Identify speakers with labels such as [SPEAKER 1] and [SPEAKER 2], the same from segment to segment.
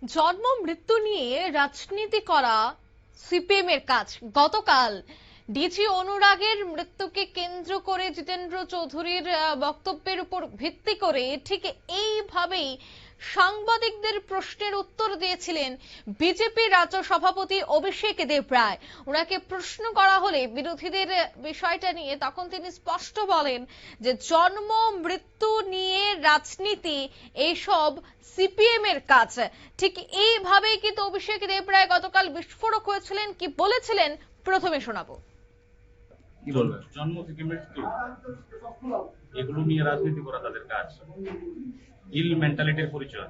[SPEAKER 1] জন্ম মৃত্যু নিয়ে রাজনীতি করা সিপিএম এর কাজ। গতকাল ডিজি অনুরাগের মৃত্যুকে কেন্দ্র করে জিতেন্দ্র চৌধুরীর বক্তব্যের উপর ভিত্তি করে ঠিক এইভাবেই সাংবাদিকদের প্রশ্নের উত্তর দিয়েছিলেন বিজেপি রাজ্য সভাপতি অভিষেক দেবরায়। ওনাকে প্রশ্ন করা হলে বিরোধীদের বিষয়টা নিয়ে তখন তিনি স্পষ্ট বলেন যে জন্ম মৃত্যু নিয়ে রাজনীতি এইসব সিপিএম এর কাজ। ঠিক এইভাবেই কিন্তু অভিষেক দেবরায় গতকাল বিস্ফোরক হয়েছিলেন। কি বলেছিলেন প্রথমে শোনাবো।
[SPEAKER 2] কি বলবেন? জন্ম থেকে মৃত্যু এগুলো নিয়ে রাজনীতি করা তাদের কাজ, ইল মেন্টালিটির পরিচয়।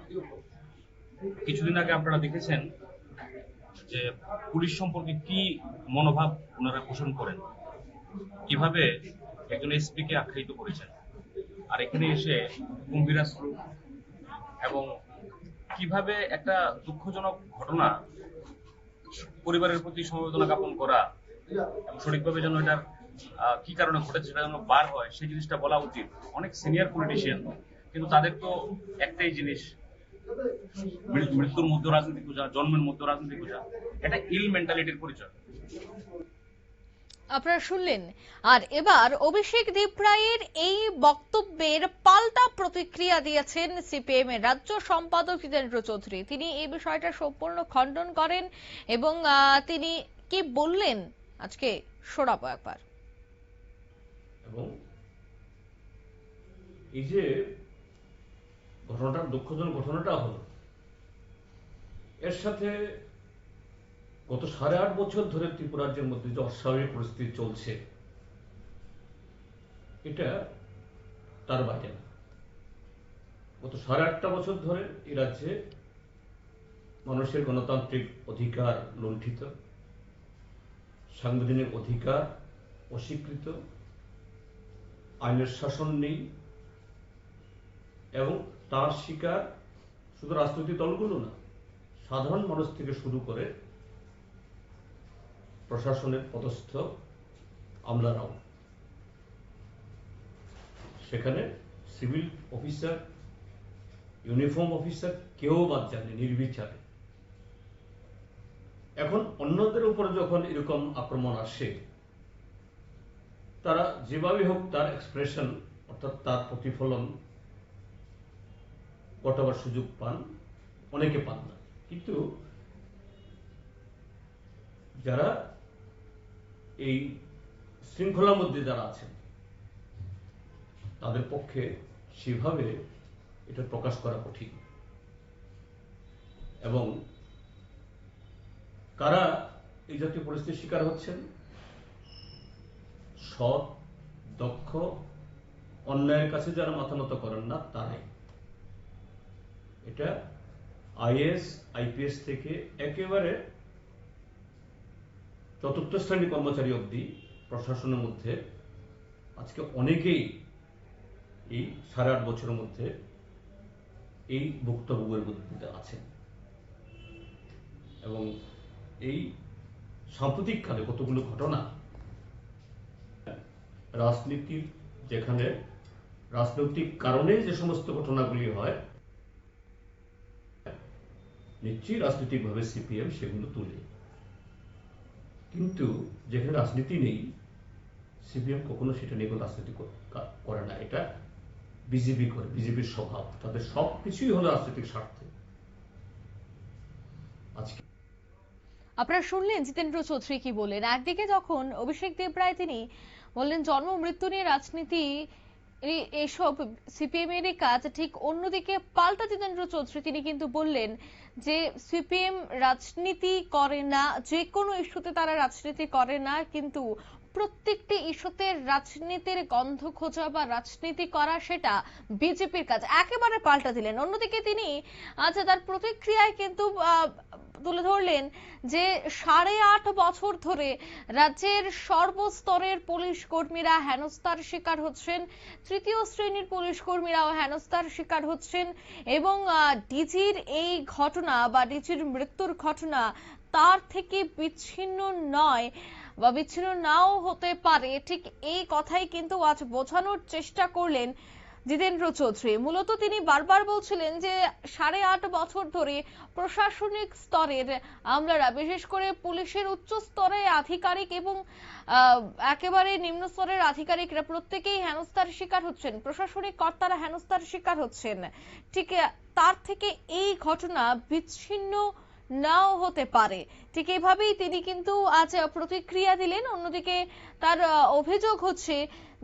[SPEAKER 2] কিছুদিন আগে আপনারা দেখেছেন যে পুলিশ সম্পর্কে কি মনোভাব ওনারা পোষণ করেন, কিভাবে একজন এসপি কে আখ্যায়িত করেছেন, আর এখানে এসে গম্ভীরাস্ত্র এবং কিভাবে একটা দুঃখজনক ঘটনা পরিবারের প্রতি সমবেদনা জ্ঞাপন করা এবং সঠিকভাবে যেন এটার কি কারণে ঘটেছে সেটা যেন বার হয় সেই জিনিসটা বলা উচিত। অনেক সিনিয়র পলিটিশিয়ান, কিন্তু তাদের তো একটাই জিনিস, মৃত্যুর মধ্যে রাজনীতি খোঁজা, জন্মের মধ্যে রাজনীতি খোঁজা। এটা ইল মেন্টালিটির পরিচয়।
[SPEAKER 1] আপনারা শুনলেন। আর এবার অভিষেক দেবরায়ের এই বক্তব্যের পাল্টা প্রতিক্রিয়া দিয়েছেন সিপিএম এর রাজ্য সম্পাদক জিতেন্দ্র চৌধুরী। তিনি এই বিষয়টা সম্পূর্ণ খণ্ডন করেন এবং তিনি কি বললেন আজকে শোনাবো একবার।
[SPEAKER 3] এবং এই যে ঘটনাটা, দুঃখজনক ঘটনাটা হলো, এর সাথে গত 8.5 বছর ধরে ত্রিপুরা রাজ্যের মধ্যে যে অস্বাভাবিক পরিস্থিতি চলছে, এটা তার বাইরে না। গত 8.5 বছর ধরে এই রাজ্যে মানুষের গণতান্ত্রিক অধিকার লুণ্ঠিত, সাংবিধানিক অধিকার অস্বীকৃত, আইনের শাসন নেই, এবং তার শিকার শুধু রাজনৈতিক দলগুলো না, সাধারণ মানুষ থেকে শুরু করে প্রশাসনের পদস্থ আমলারাও। সেখানে সিভিল অফিসার, ইউনিফর্ম অফিসার কেউ বাদ যায়নি নির্বিচারে। এখন অন্যদের উপরে যখন এরকম আক্রমণ আসে, তারা যেভাবে হোক তার এক্সপ্রেশন অর্থাৎ তার প্রতিফলন ঘটাবার সুযোগ পান, অনেকে পান না। কিন্তু যারা এই শৃঙ্খলার মধ্যে যারা আছেন, তাদের পক্ষে সেভাবে এটা প্রকাশ করা কঠিন। এবং কারা এই জাতীয় পরিস্থিতির শিকার হচ্ছেন? সৎ, দক্ষ, অন্যায়ের কাছে যারা মাথা নত করেন না, তারাই। এটা আইএএস আইপিএস থেকে একেবারে চতুর্থ শ্রেণীর কর্মচারী অবধি প্রশাসনের মধ্যে আজকে অনেকেই এই 8.5 বছরের মধ্যে এই ভুক্তভোগের মধ্যে আছেন। এবং এই সাম্প্রতিককালে কতগুলো ঘটনা, রাজনীতির যেখানে রাজনৈতিক কারণে যে সমস্ত ঘটনাগুলি হয়, নিশ্চয়ই রাজনৈতিকভাবে সিপিএম সেগুলো তুলে, কিন্তু যেখানে রাজনীতি নেই, সিপিএম কখনো সেটা নিয়ে রাজনীতি করে না। এটা বিজেপি করে, বিজেপির স্বভাব, তাদের সবকিছুই হলো রাজনৈতিক স্বার্থে। আজকে
[SPEAKER 1] আপনারা শুনলেন জিতেন্দ্র চৌধুরী কি বললেন। একদিকে যখন অভিষেক দেবরায় তিনি বললেন জন্ম মৃত্যু নিয়ে রাজনীতি এইসব সিপিএম এর কাজ, ঠিক অন্যদিকে পাল্টা জিতেন্দ্র চৌধুরী তিনি কিন্তু বললেন যে সিপিএম রাজনীতি করে না, যে কোনো ইস্যুতে তারা রাজনীতি করে না, কিন্তু প্রত্যেকটি ইস্যুতে রাজনীতির গন্ধ খোঁজা বা রাজনীতি করা সেটা বিজেপির কাজ। একেবারে পাল্টা দিলেন। অন্যদিকে তিনি তার প্রতিক্রিয়ায় কিন্তু তুলে ধরলেন যে 8.5 বছর ধরে রাজ্যের সর্বস্তরের পুলিশ কর্মীরা হেনস্থার শিকার হচ্ছেন, তৃতীয় শ্রেণীর পুলিশ কর্মীরাও হেনস্থার শিকার হচ্ছেন, এবং ডিজির এই ঘটনা বা ডিজির মৃত্যুর ঘটনা তার থেকে বিচ্ছিন্ন নয় বা বিচ্ছিন্ন নাও হতে পারে। ঠিক এই কথাই কিন্তু আজ বোঝানোর চেষ্টা করলেন জিতেন্দ্র চৌধুরী। মূলত তিনি বারবার বলছিলেন যে 8.5 বছর ধরে প্রশাসনিক স্তরের আমলারা, বিশেষ করে পুলিশের উচ্চ স্তরের আধিকারিক এবং একেবারে নিম্ন স্তরের আধিকারিকরা প্রত্যেকেই হেনস্থার শিকার হচ্ছেন, প্রশাসনিক কর্তারা হেনস্থার শিকার হচ্ছেন। ঠিক তার থেকে এই ঘটনা বিচ্ছিন্ন নাও হতে পারে, ঠিক এইভাবেই তিনি কিন্তু আজ প্রতিক্রিয়া দিলেন। অন্যদিকে তার অভিযোগ হচ্ছে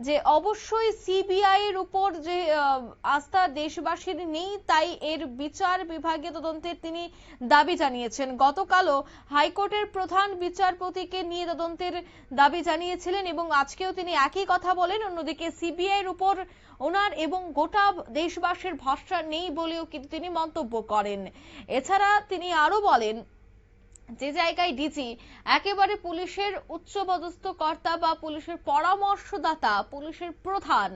[SPEAKER 1] যে অবশ্যই সিবিআই এর উপর যে আস্থা দেশবাসীর নেই, তাই এর বিচার বিভাগীয় তদন্তের তিনি দাবি জানিয়েছেন। গতকালও হাইকোর্টের প্রধান বিচারপতিকে নিয়ে তদন্তের দাবি জানিয়েছিলেন এবং আজকেও তিনি একই কথা বলেন। অন্যদিকে সিবিআই এর উপর ওনার এবং গোটা দেশবাসীর ভরসা নেই বলেও কিন্তু তিনি মন্তব্য করেন। এছাড়া তিনি আরো বলেন, যে জায়গায় ডিজি একেবারে পুলিশের উচ্চপদস্থ কর্তা বা পুলিশের পরামর্শদাতা, পুলিশের প্রধান,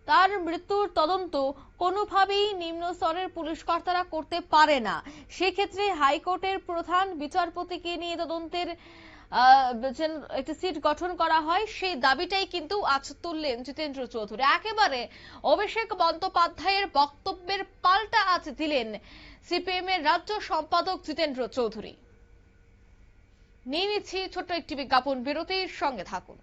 [SPEAKER 1] তার মৃত্যুর তদন্ত কোনোভাবেই নিম্ন স্তরের পুলিশ কর্তারা করতে পারে না। সেক্ষেত্রে হাইকোর্টের প্রধান বিচারপতিকে নিয়ে তদন্তের একটি সিট গঠন করা হয়, সেই দাবিটাই কিন্তু আজ তুললেন জিতেন্দ্র চৌধুরী। একেবারে অভিষেক বন্দ্যোপাধ্যায়ের বক্তব্যের পাল্টা আজ দিলেন সিপিএম এর রাজ্য সম্পাদক জিতেন্দ্র চৌধুরী। নিয়ে নিচ্ছি ছোট্ট একটি বিজ্ঞাপন বিরতির, সঙ্গে থাকুন।